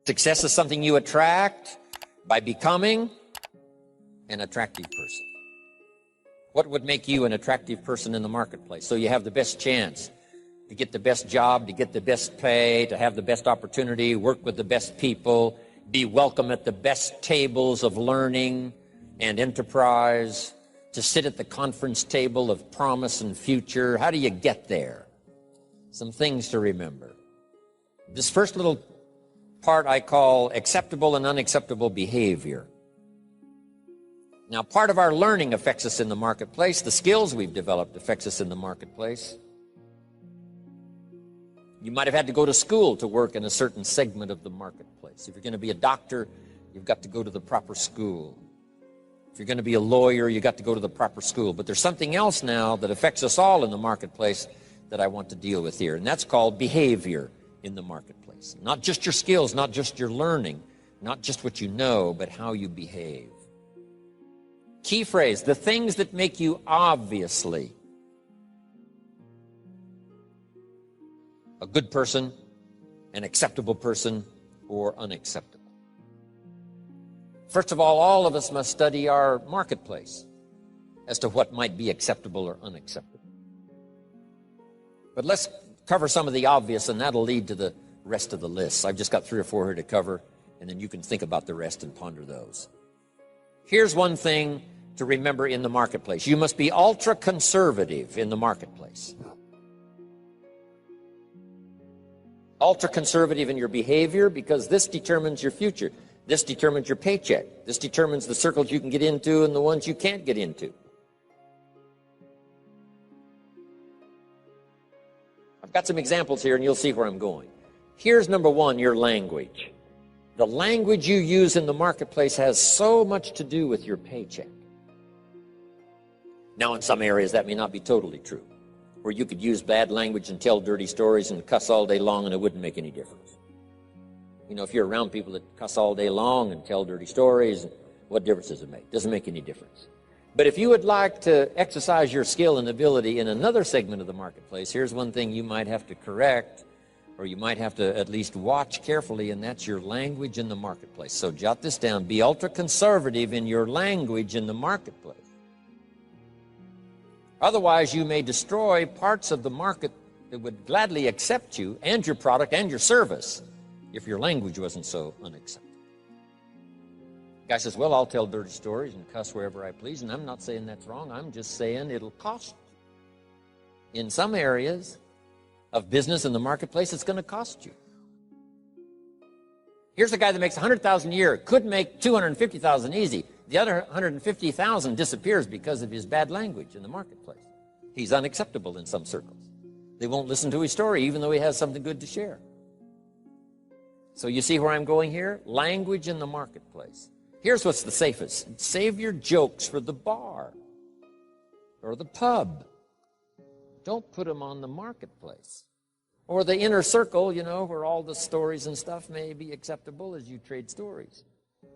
Success is something you attract by becoming an attractive person. What would make you an attractive person in the marketplace? So you have the best chance to get the best job, to get the best pay, to have the best opportunity, work with the best people, be welcome at the best tables of learning and enterprise, to sit at the conference table of promise and future. How do you get there? Some things to remember. This first little part I call acceptable and unacceptable behavior. Now, part of our learning affects us in the marketplace. The skills we've developed affects us in the marketplace. You might have had to go to school to work in a certain segment of the marketplace. If you're going to be a doctor, you've got to go to the proper school. If you're going to be a lawyer, you've got to go to the proper school. But there's something else now that affects us all in the marketplace that I want to deal with here, and that's called behavior in the marketplace. Not just your skills, not just your learning, not just what you know, but how you behave. Key phrase, the things that make you obviously a good person, an acceptable person, or unacceptable. First of all of us must study our marketplace as to what might be acceptable or unacceptable. But let's cover some of the obvious, and that'll lead to the rest of the list. I've just got 3 or 4 here to cover, and then you can think about the rest and ponder those. Here's one thing to remember in the marketplace. You must be ultra-conservative in the marketplace. Ultra-conservative in your behavior, because this determines your future. This determines your paycheck. This determines the circles you can get into and the ones you can't get into. I've got some examples here, and you'll see where I'm going. Here's number 1, your language. The language you use in the marketplace has so much to do with your paycheck. Now, in some areas, that may not be totally true, where you could use bad language and tell dirty stories and cuss all day long, and it wouldn't make any difference. You know, if you're around people that cuss all day long and tell dirty stories, what difference does it make? Doesn't make any difference. But if you would like to exercise your skill and ability in another segment of the marketplace, here's one thing you might have to correct, or you might have to at least watch carefully, and that's your language in the marketplace. So jot this down. Be ultra-conservative in your language in the marketplace. Otherwise, you may destroy parts of the market that would gladly accept you and your product and your service if your language wasn't so unacceptable. Guy says, well, I'll tell dirty stories and cuss wherever I please, and I'm not saying that's wrong. I'm just saying it'll cost you. In some areas of business in the marketplace, it's going to cost you. Here's a guy that makes $100,000 a year, could make $250,000 easy. The other $150,000 disappears because of his bad language in the marketplace. He's unacceptable in some circles. They won't listen to his story, even though he has something good to share. So you see where I'm going here? Language in the marketplace. Here's what's the safest. Save your jokes for the bar or the pub. Don't put them on the marketplace. Or the inner circle, you know, where all the stories and stuff may be acceptable as you trade stories.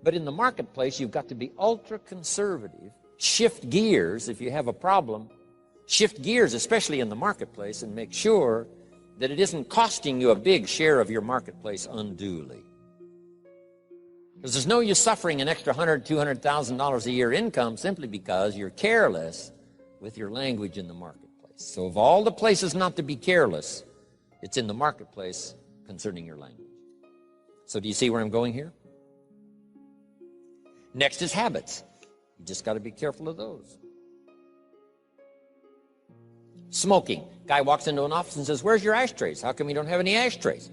But in the marketplace, you've got to be ultra-conservative. Shift gears if you have a problem. Shift gears, especially in the marketplace, and make sure that it isn't costing you a big share of your marketplace unduly. Because there's no use suffering an extra $100,000, $200,000 a year income simply because you're careless with your language in the marketplace. So of all the places not to be careless, it's in the marketplace concerning your language. So do you see where I'm going here? Next is habits. You just got to be careful of those. Smoking. Guy walks into an office and says, where's your ashtrays? How come you don't have any ashtrays?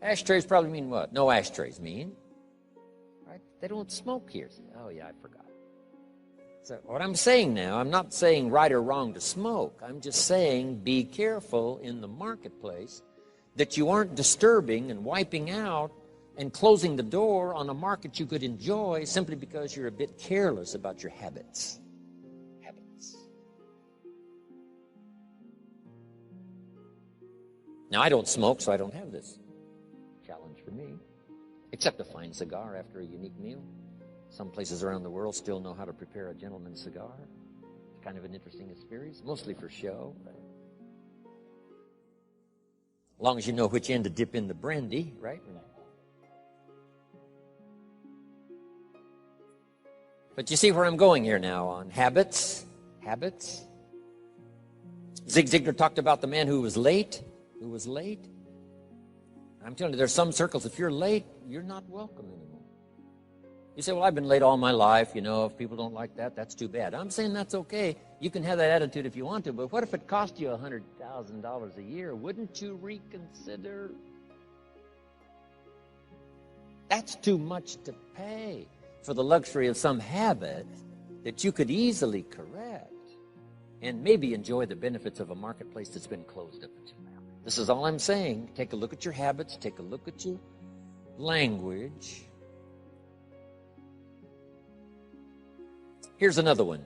Ashtrays probably mean what? No ashtrays mean. Right? They don't smoke here. Oh, yeah, I forgot. So what I'm saying now, I'm not saying right or wrong to smoke. I'm just saying be careful in the marketplace that you aren't disturbing and wiping out and closing the door on a market you could enjoy simply because you're a bit careless about your habits. Now, I don't smoke, so I don't have this challenge for me, except a fine cigar after a unique meal. Some places around the world still know how to prepare a gentleman's cigar. It's kind of an interesting experience, mostly for show. long as you know which end to dip in the brandy, right? But you see where I'm going here now on habits. Habits. Zig Ziglar talked about the man who was late. I'm telling you, there's some circles, if you're late, you're not welcome anymore. You say, well, I've been late all my life. If people don't like that, that's too bad. I'm saying that's okay. You can have that attitude if you want to, but what if it cost you $100,000 a year? Wouldn't you reconsider? That's too much to pay for the luxury of some habit that you could easily correct and maybe enjoy the benefits of a marketplace that's been closed up until now. This is all I'm saying. Take a look at your habits. Take a look at your language. Here's another one.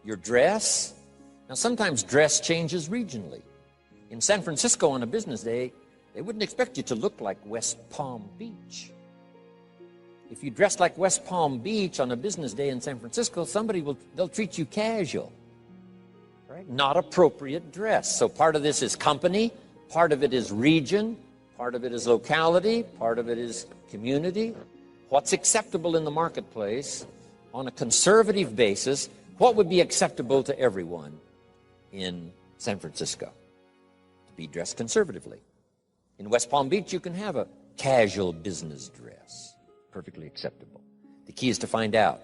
Your dress. Now, sometimes dress changes regionally. In San Francisco on a business day, they wouldn't expect you to look like West Palm Beach. If you dress like West Palm Beach on a business day in San Francisco, they'll treat you casual, right? Not appropriate dress. So part of this is company, part of it is region, part of it is locality, part of it is community. What's acceptable in the marketplace on a conservative basis? What would be acceptable to everyone in San Francisco? To be dressed conservatively. In West Palm Beach, you can have a casual business dress. Perfectly acceptable. The key is to find out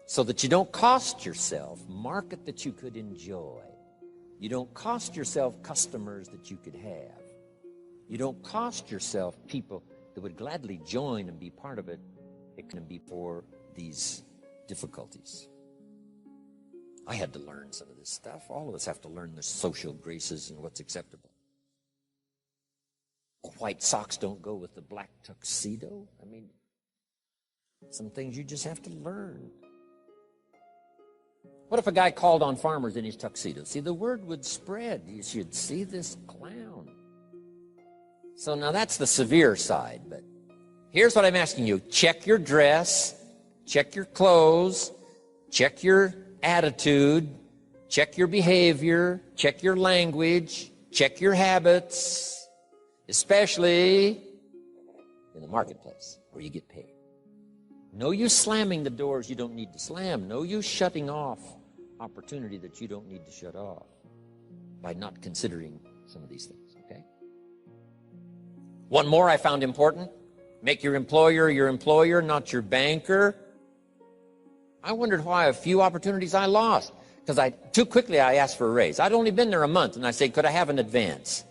so that you don't cost yourself market that you could enjoy. You don't cost yourself customers that you could have. You don't cost yourself people that would gladly join and be part of it. It can be for these difficulties. I had to learn some of this stuff. All of us have to learn the social graces and what's acceptable. White socks don't go with the black tuxedo. I mean, some things you just have to learn. What if a guy called on farmers in his tuxedo? See, the word would spread. You should see this clown. So now that's the severe side, but here's what I'm asking you. Check your dress, check your clothes, check your attitude, check your behavior, check your language, check your habits, especially in the marketplace where you get paid. No use slamming the doors you don't need to slam. No use shutting off opportunity that you don't need to shut off by not considering some of these things, okay? One more I found important. Make your employer, not your banker. I wondered why a few opportunities I lost because too quickly I asked for a raise. I'd only been there a month, and I said, could I have an advance?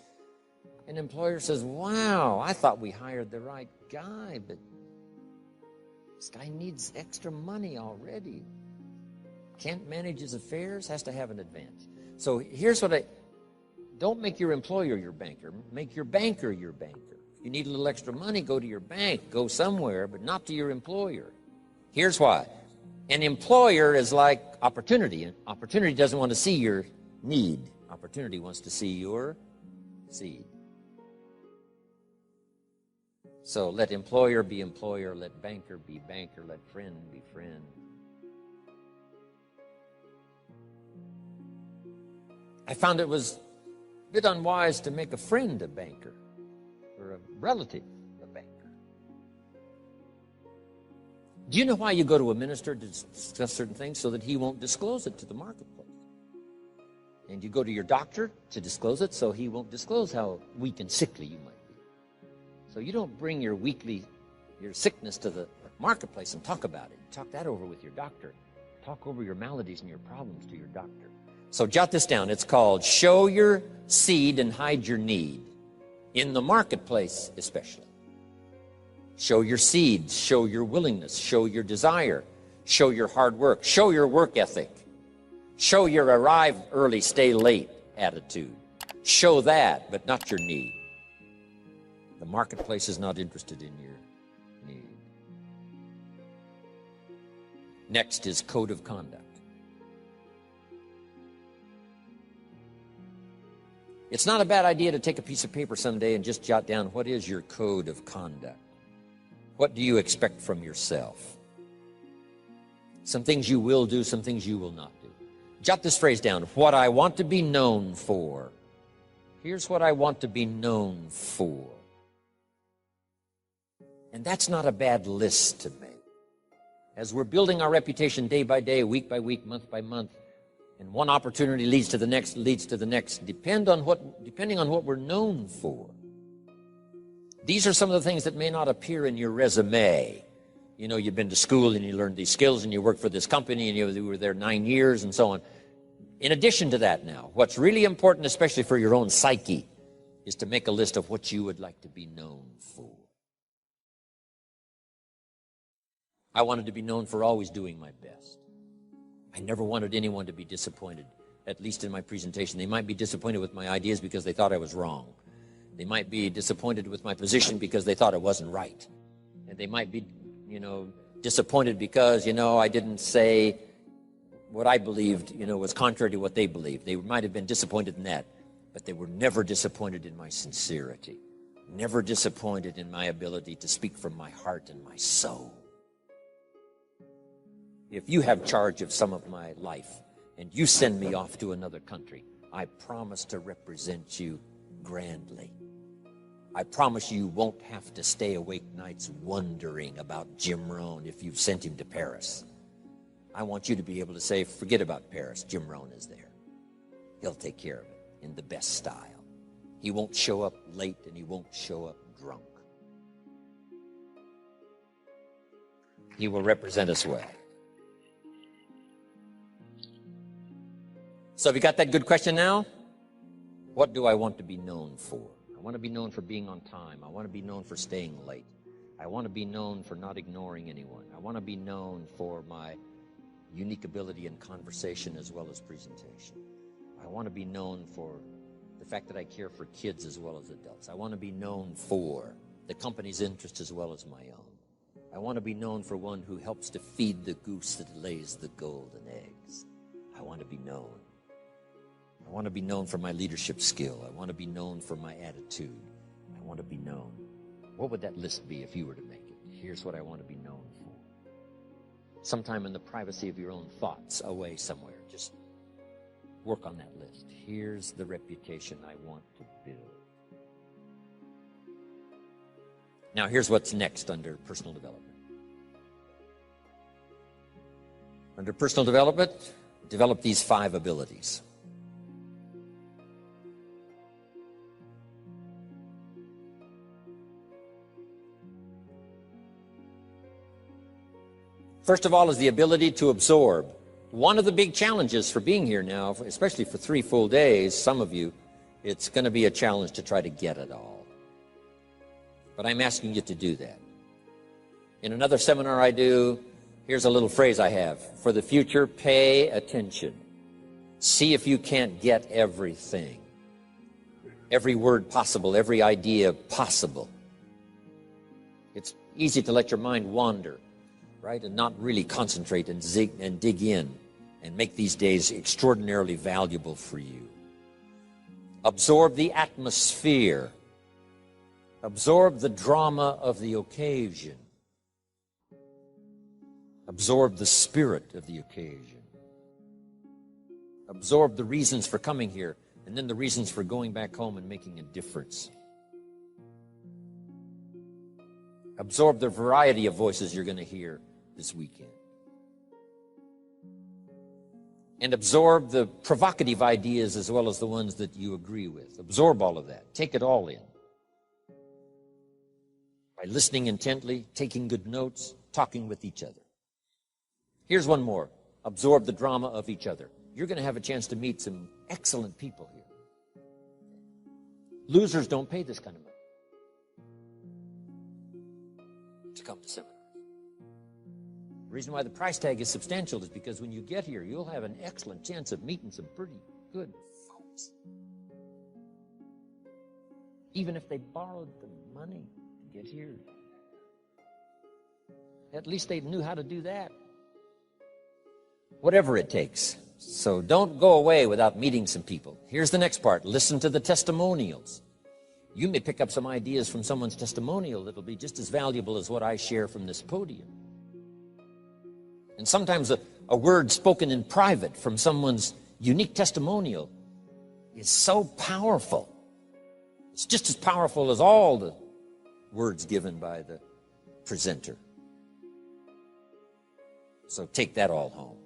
An employer says, wow, I thought we hired the right guy, but this guy needs extra money already. Can't manage his affairs, has to have an advance. So here's what don't make your employer your banker. Make your banker your banker. If you need a little extra money, go to your bank. Go somewhere, but not to your employer. Here's why. An employer is like opportunity. Opportunity doesn't want to see your need. Opportunity wants to see your seed. So let employer be employer, let banker be banker, let friend be friend. I found it was a bit unwise to make a friend a banker or a relative a banker. Do you know why you go to a minister to discuss certain things? So that he won't disclose it to the marketplace. And you go to your doctor to disclose it so he won't disclose how weak and sickly you might be. So you don't bring your sickness to the marketplace and talk about it. Talk that over with your doctor. Talk over your maladies and your problems to your doctor. So jot this down. It's called show your seed and hide your need. In the marketplace especially. Show your seed, show your willingness, show your desire, show your hard work, show your work ethic, show your arrive early, stay late attitude. Show that, but not your need. The marketplace is not interested in your need. Next is code of conduct. It's not a bad idea to take a piece of paper someday and just jot down what is your code of conduct. What do you expect from yourself? Some things you will do, some things you will not do. Jot this phrase down. What I want to be known for. Here's what I want to be known for. And that's not a bad list to make. As we're building our reputation day by day, week by week, month by month, and one opportunity leads to the next, depending on what we're known for. These are some of the things that may not appear in your resume. You know, you've been to school and you learned these skills and you worked for this company and you were there 9 years and so on. In addition to that now, what's really important, especially for your own psyche, is to make a list of what you would like to be known for. I wanted to be known for always doing my best. I never wanted anyone to be disappointed, at least in my presentation. They might be disappointed with my ideas because they thought I was wrong. They might be disappointed with my position because they thought it wasn't right. And they might be, disappointed because, I didn't say what I believed, was contrary to what they believed. They might have been disappointed in that, but they were never disappointed in my sincerity, never disappointed in my ability to speak from my heart and my soul. If you have charge of some of my life and you send me off to another country, I promise to represent you grandly. I promise you won't have to stay awake nights wondering about Jim Rohn if you've sent him to Paris. I want you to be able to say, forget about Paris, Jim Rohn is there. He'll take care of it in the best style. He won't show up late and he won't show up drunk. He will represent us well. So have you got that good question now? What do I want to be known for? I want to be known for being on time. I want to be known for staying late. I want to be known for not ignoring anyone. I want to be known for my unique ability in conversation as well as presentation. I want to be known for the fact that I care for kids as well as adults. I want to be known for the company's interest as well as my own. I want to be known for one who helps to feed the goose that lays the golden eggs. I want to be known. I want to be known for my leadership skill. I want to be known for my attitude. I want to be known. What would that list be if you were to make it? Here's what I want to be known for. Sometime in the privacy of your own thoughts, away somewhere, just work on that list. Here's the reputation I want to build. Now, here's what's next under personal development. Under personal development, develop these 5 abilities. First of all is the ability to absorb. One of the big challenges for being here now, especially for 3 full days, some of you, it's going to be a challenge to try to get it all. But I'm asking you to do that. In another seminar I do, here's a little phrase I have. For the future, pay attention. See if you can't get everything. Every word possible, every idea possible. It's easy to let your mind wander, right, and not really concentrate and dig in and make these days extraordinarily valuable for you. Absorb the atmosphere. Absorb the drama of the occasion. Absorb the spirit of the occasion. Absorb the reasons for coming here and then the reasons for going back home and making a difference. Absorb the variety of voices you're going to hear this weekend. And absorb the provocative ideas as well as the ones that you agree with. Absorb all of that. Take it all in. By listening intently, taking good notes, talking with each other. Here's one more. Absorb the drama of each other. You're going to have a chance to meet some excellent people here. Losers don't pay this kind of money to come to seminars. The reason why the price tag is substantial is because when you get here, you'll have an excellent chance of meeting some pretty good folks. Even if they borrowed the money to get here. At least they knew how to do that. Whatever it takes. So don't go away without meeting some people. Here's the next part. Listen to the testimonials. You may pick up some ideas from someone's testimonial that'll be just as valuable as what I share from this podium. And sometimes a word spoken in private from someone's unique testimonial is so powerful It's just as powerful as all the words given by the presenter. So take that all home.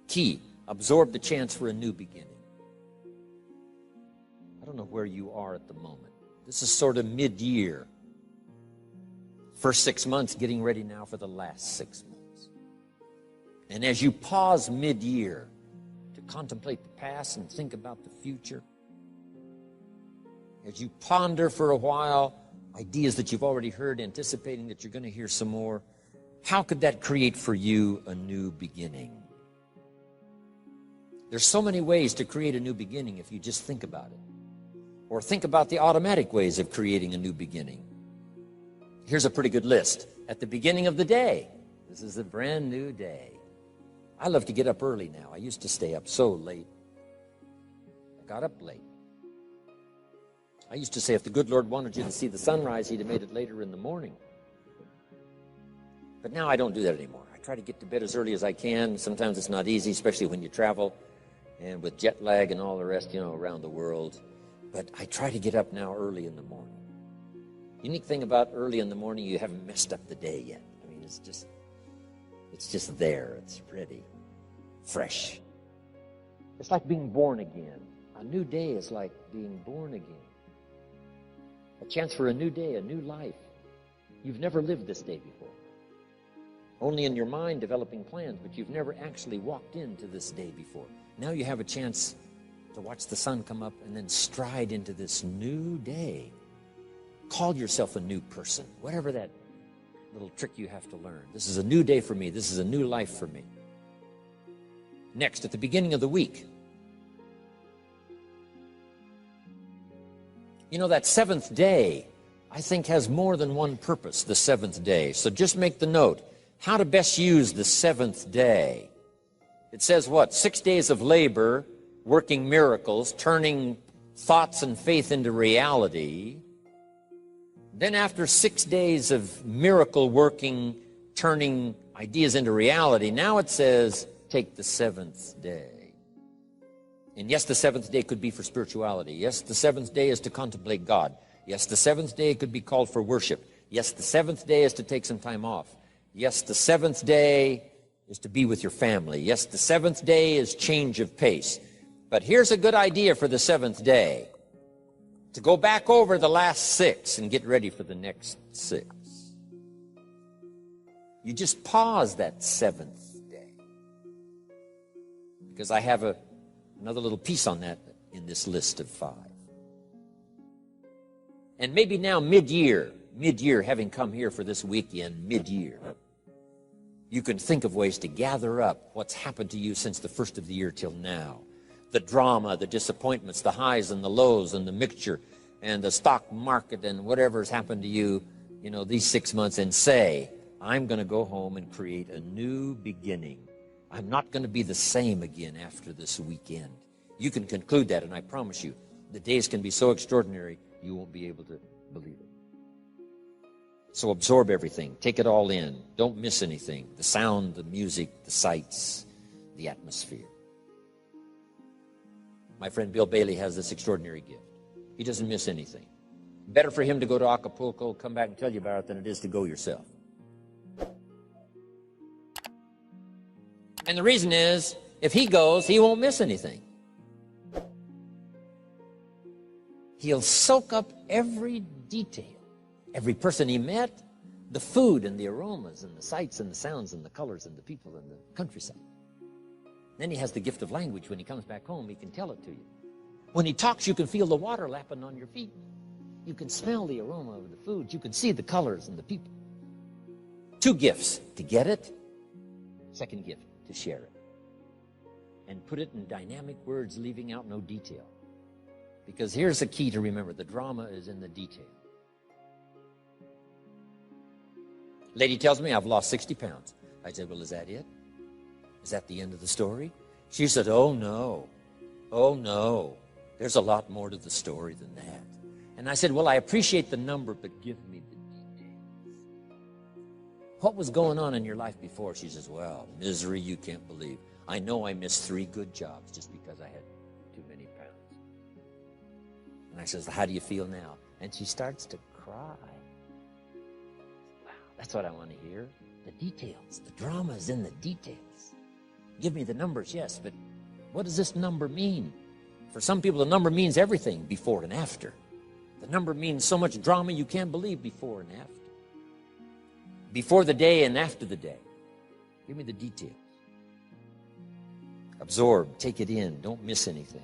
Key, absorb the chance for a new beginning. I don't know where you are at the moment. This is sort of mid-year. First 6 months, getting ready now for the last 6 months. And as you pause mid-year to contemplate the past and think about the future, as you ponder for a while ideas that you've already heard, anticipating that you're going to hear some more, how could that create for you a new beginning? There's so many ways to create a new beginning if you just think about it. Or think about the automatic ways of creating a new beginning. Here's a pretty good list. At the beginning of the day, this is a brand new day. I love to get up early now. I used to stay up so late. I got up late. I used to say if the good Lord wanted you to see the sunrise, he'd have made it later in the morning. But now I don't do that anymore. I try to get to bed as early as I can. Sometimes it's not easy, especially when you travel and with jet lag and all the rest, around the world. But I try to get up now early in the morning. Unique thing about early in the morning, you haven't messed up the day yet. I mean, it's just there. It's ready, fresh. It's like being born again. A new day is like being born again. A chance for a new day, a new life. You've never lived this day before. Only in your mind developing plans, but you've never actually walked into this day before. Now you have a chance to watch the sun come up and then stride into this new day. Call yourself a new person, whatever that little trick you have to learn. This is a new day for me. This is a new life for me. Next, at the beginning of the week, that seventh day, I think, has more than one purpose, the seventh day. So just make the note, how to best use the seventh day. It says what? 6 days of labor, working miracles, turning thoughts and faith into reality. Then after 6 days of miracle working, turning ideas into reality, now it says, take the seventh day. And yes, the seventh day could be for spirituality. Yes, the seventh day is to contemplate God. Yes, the seventh day could be called for worship. Yes, the seventh day is to take some time off. Yes, the seventh day is to be with your family. Yes, the seventh day is change of pace. But here's a good idea for the seventh day. To go back over the last 6 and get ready for the next 6. You just pause that seventh day. Because I have another little piece on that in this list of 5. And maybe now mid-year, having come here for this weekend, mid-year, you can think of ways to gather up what's happened to you since the first of the year till now. The drama, the disappointments, the highs and the lows and the mixture and the stock market and whatever's happened to you, these 6 months, and say, I'm going to go home and create a new beginning. I'm not going to be the same again after this weekend. You can conclude that, and I promise you, the days can be so extraordinary, you won't be able to believe it. So absorb everything. Take it all in. Don't miss anything. The sound, the music, the sights, the atmosphere. My friend Bill Bailey has this extraordinary gift. He doesn't miss anything. Better for him to go to Acapulco, come back and tell you about it, than it is to go yourself. And the reason is, if he goes, he won't miss anything. He'll soak up every detail, every person he met, the food and the aromas and the sights and the sounds and the colors and the people and the countryside. Then he has the gift of language. When he comes back home, he can tell it to you. When he talks, you can feel the water lapping on your feet. You can smell the aroma of the food. You can see the colors and the people. 2 gifts: to get it. Second gift, to share it. And put it in dynamic words, leaving out no detail. Because here's the key to remember. The drama is in the detail. Lady tells me I've lost 60 pounds. I said, well, is that it? Is that the end of the story? She said, oh, no. Oh, no. There's a lot more to the story than that. And I said, well, I appreciate the number, but give me the details. What was going on in your life before? She says, well, misery you can't believe. I know I missed 3 good jobs just because I had too many pounds. And I says, how do you feel now? And she starts to cry. Wow, that's what I want to hear. The details. The drama is in the details. Give me the numbers, yes, but what does this number mean? For some people, the number means everything, before and after. The number means so much drama you can't believe, before and after. Before the day and after the day. Give me the details. Absorb, take it in, don't miss anything.